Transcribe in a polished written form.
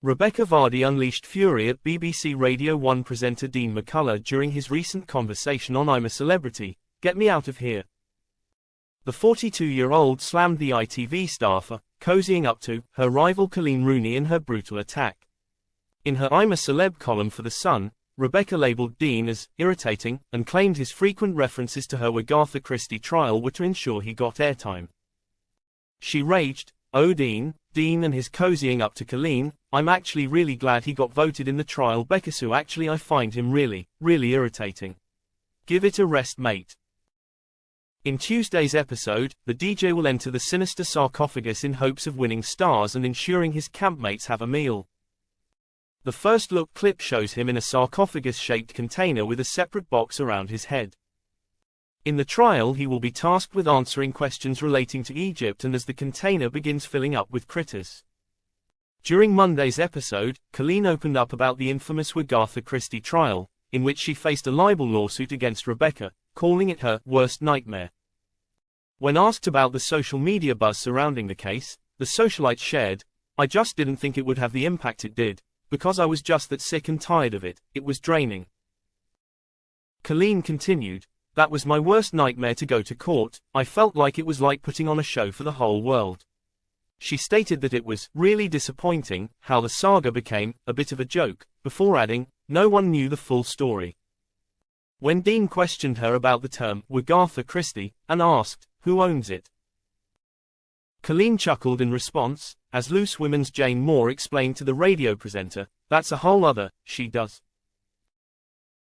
Rebekah Vardy unleashed fury at BBC Radio 1 presenter Dean McCullough during his recent conversation on I'm A Celebrity, Get Me Out of Here. The 42-year-old slammed the ITV staffer, cozying up to her rival Coleen Rooney in her brutal attack. In her I'm A Celeb column for The Sun, Rebekah labelled Dean as irritating and claimed his frequent references to her Agatha Christie trial were to ensure he got airtime. She raged, "Oh Dean and his cozying up to Coleen, I'm actually really glad he got voted in the trial because actually I find him really irritating. Give it a rest mate." In Tuesday's episode, the DJ will enter the sinister sarcophagus in hopes of winning stars and ensuring his campmates have a meal. The first look clip shows him in a sarcophagus-shaped container with a separate box around his head. In the trial he will be tasked with answering questions relating to Egypt and as the container begins filling up with critters. During Monday's episode, Coleen opened up about the infamous Agatha Christie trial, in which she faced a libel lawsuit against Rebekah, calling it her worst nightmare. When asked about the social media buzz surrounding the case, the socialite shared, "I just didn't think it would have the impact it did, because I was just that sick and tired of it, it was draining." Coleen continued, "That was my worst nightmare to go to court, I felt like it was like putting on a show for the whole world." She stated that it was really disappointing how the saga became a bit of a joke, before adding, "No one knew the full story." When Dean questioned her about the term Agatha Christie and asked, "Who owns it?" Coleen chuckled in response, as Loose Women's Jane Moore explained to the radio presenter, "That's a whole other, she does."